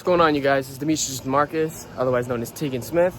going on, you guys? It's DmitriusDmarcus, otherwise known as Tegan Smith.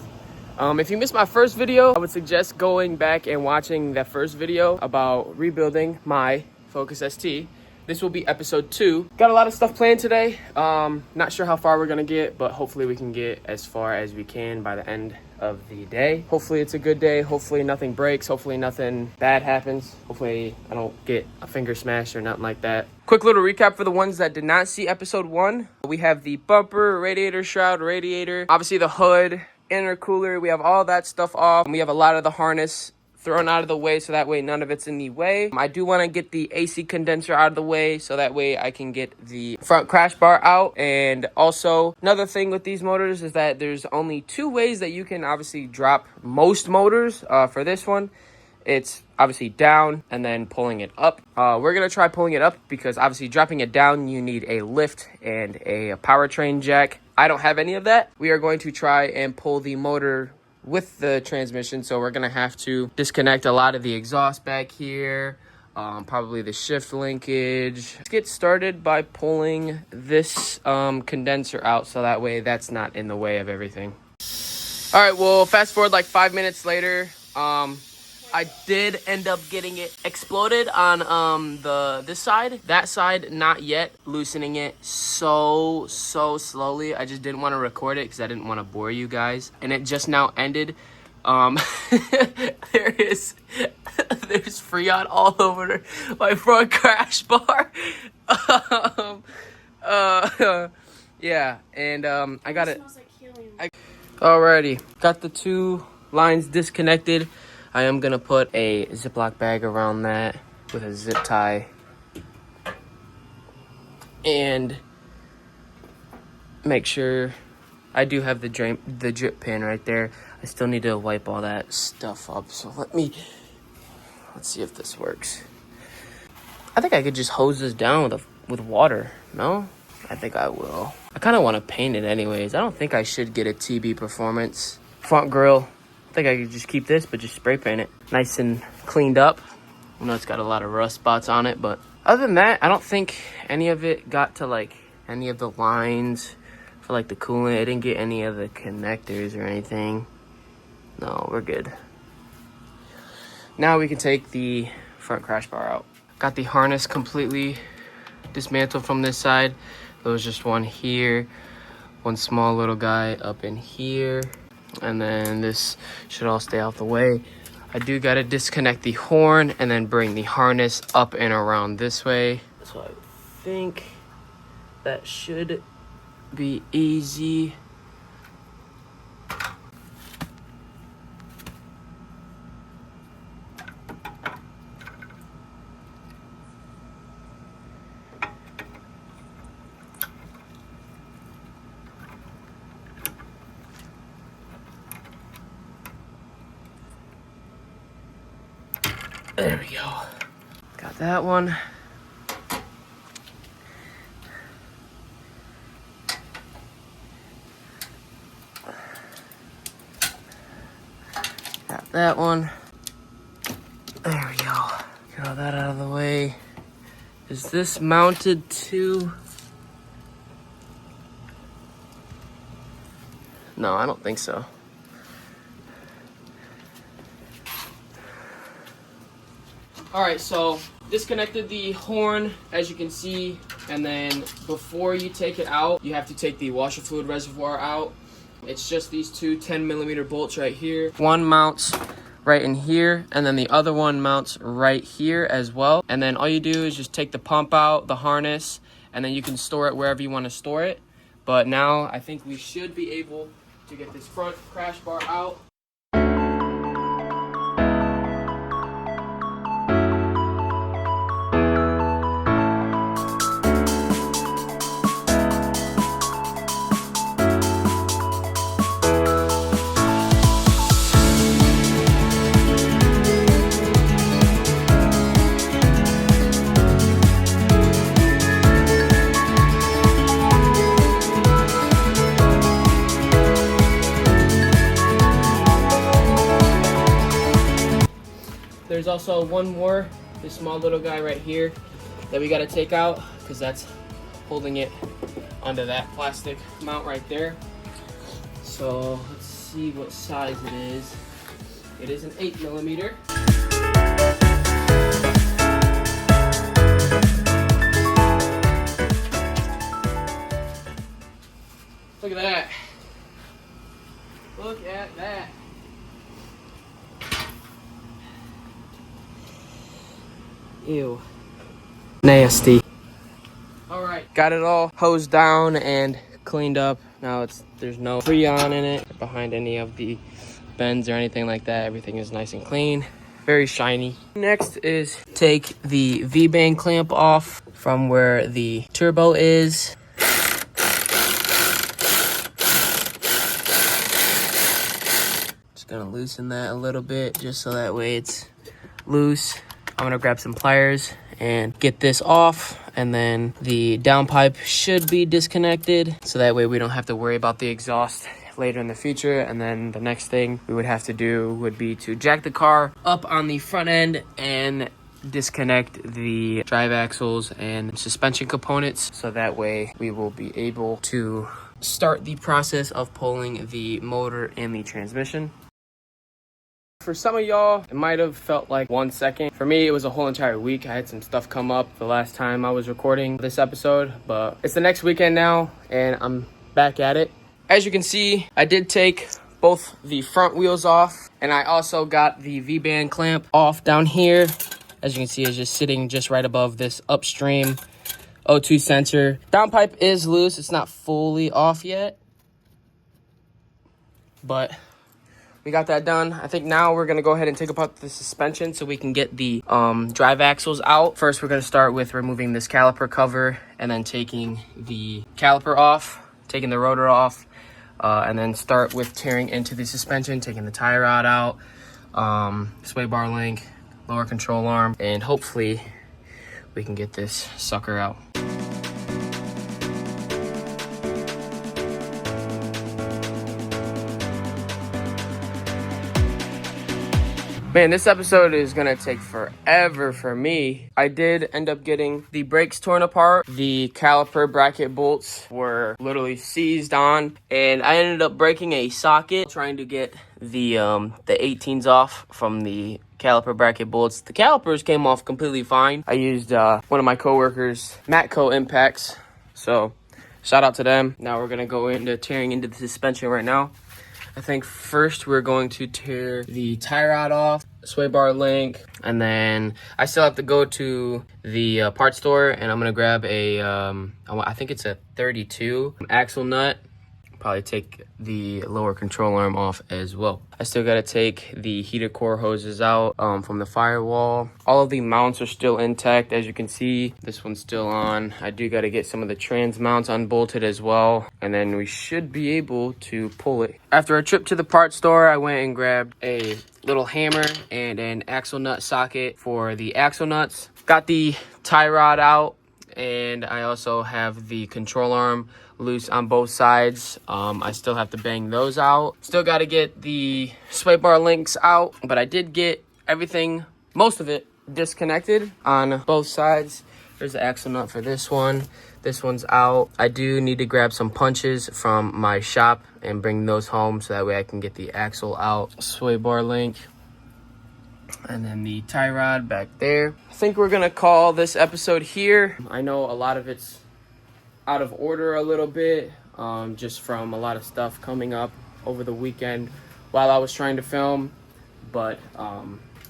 If you missed my first video, I would suggest going back and watching that first video about rebuilding my Focus ST. This will be episode 2. Got a lot of stuff planned today. Not sure how far we're gonna get, but hopefully we can get as far as we can by the end of the day. Hopefully it's a good day. Hopefully nothing breaks. Hopefully nothing bad happens. Hopefully I don't get a finger smash or nothing like that. Quick little recap for the ones that did not see episode 1. We have the bumper, radiator shroud, radiator, obviously the hood, intercooler. We have all that stuff off. We have a lot of the harness thrown out of the way so that way none of it's in the way. I do want to get the AC condenser out of the way so that way I can get the front crash bar out. And also another thing with these motors is that there's only 2 ways that you can obviously drop most motors. For this one, it's obviously down and then pulling it up. We're gonna try pulling it up because obviously dropping it down you need a lift and a powertrain jack. I don't have any of that. We are going to try and pull the motor with the transmission, so we're gonna have to disconnect a lot of the exhaust back here, probably the shift linkage. Let's get started by pulling this condenser out so that way that's not in the way of everything. All right, well, fast forward like 5 minutes later. I did end up getting it exploded on this side. That side, not yet. Loosening it so slowly. I just didn't want to record it because I didn't want to bore you guys. And it just now ended. There's Freon all over my front crash bar. Yeah, and I got it. Smells like helium. Alrighty, got the 2 lines disconnected. I am gonna put a Ziploc bag around that with a zip tie and make sure I do have the drip pan right there. I still need to wipe all that stuff up. So let's see if this works. I think I could just hose this down with water. No? I think I will. I kind of want to paint it anyways. I don't think I should get a TB Performance front grille. I think I could just keep this, but just spray paint it nice and cleaned up. I know it's got a lot of rust spots on it, but other than that, I don't think any of it got to like any of the lines for like the coolant. It didn't get any of the connectors or anything. No, we're good. Now we can take the front crash bar out. Got the harness completely dismantled from this side. There was just one here, one small little guy up in here. And then this should all stay out the way. I do got to disconnect the horn and then bring the harness up and around this way. So I think that should be easy. There we go. Got that one. Got that one. There we go. Get all that out of the way. Is this mounted to? No, I don't think so. All right, so disconnected the horn, as you can see, and then before you take it out, you have to take the washer fluid reservoir out. It's just these 2 10mm bolts right here. One mounts right in here, and then the other one mounts right here as well. And then all you do is just take the pump out, the harness, and then you can store it wherever you want to store it. But now I think we should be able to get this front crash bar out. There's also one more, this small little guy right here that we got to take out because that's holding it onto that plastic mount right there. So let's see what size it is. It is an 8mm. Look at that. Look at that. Ew. Nasty. Alright, got it all hosed down and cleaned up. Now there's no Freon in it behind any of the bends or anything like that. Everything is nice and clean, very shiny. Next is take the V-band clamp off from where the turbo is. Just gonna loosen that a little bit just so that way it's loose. I'm gonna grab some pliers and get this off, and then the downpipe should be disconnected so that way we don't have to worry about the exhaust later in the future. And then the next thing we would have to do would be to jack the car up on the front end and disconnect the drive axles and suspension components, so that way we will be able to start the process of pulling the motor and the transmission. For some of y'all, it might have felt like 1 second. For me, it was a whole entire week. I had some stuff come up the last time I was recording this episode, but it's the next weekend now and I'm back at it. As you can see, I did take both the front wheels off, and I also got the V-band clamp off down here. As you can see, it's just sitting just right above this upstream O2 sensor. Downpipe is loose. It's not fully off yet, but we got that done. I think now we're gonna go ahead and take apart the suspension so we can get the drive axles out. First, we're gonna start with removing this caliper cover and then taking the caliper off, taking the rotor off, and then start with tearing into the suspension, taking the tie rod out, sway bar link, lower control arm, and hopefully we can get this sucker out. Man, this episode is gonna take forever for me. I did end up getting the brakes torn apart. The caliper bracket bolts were literally seized on, and I ended up breaking a socket trying to get the 18s off from the caliper bracket bolts. The calipers came off completely fine. I used one of my coworkers' Matco impacts, so shout out to them. Now we're gonna go into tearing into the suspension right now. I think first we're going to tear the tie rod off, sway bar link, and then I still have to go to the parts store, and I'm gonna grab a, I think it's a 32 axle nut. Probably take the lower control arm off as well. I still gotta take the heater core hoses out from the firewall. All of the mounts are still intact, as you can see. This one's still on. I do gotta get some of the trans mounts unbolted as well, and then we should be able to pull it. After a trip to the parts store, I went and grabbed a little hammer and an axle nut socket for the axle nuts. Got the tie rod out, and I also have the control arm loose on both sides. I still have to bang those out. Still got to get the sway bar links out, but I did get everything, most of it, disconnected on both sides. There's the axle nut for this one. This one's out. I do need to grab some punches from my shop and bring those home so that way I can get the axle out. Sway bar link, and then the tie rod back there. I think we're gonna call this episode here. I know a lot of it's out of order a little bit, just from a lot of stuff coming up over the weekend while I was trying to film, but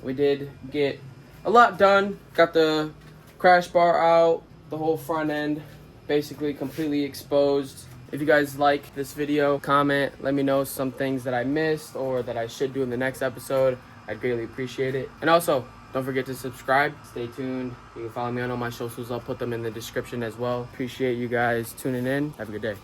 we did get a lot done. Got the crash bar out, the whole front end basically completely exposed. If you guys like this video, comment, let me know some things that I missed or that I should do in the next episode. I'd greatly appreciate it. And also, don't forget to subscribe. Stay tuned. You can follow me on all my socials. I'll put them in the description as well. Appreciate you guys tuning in. Have a good day.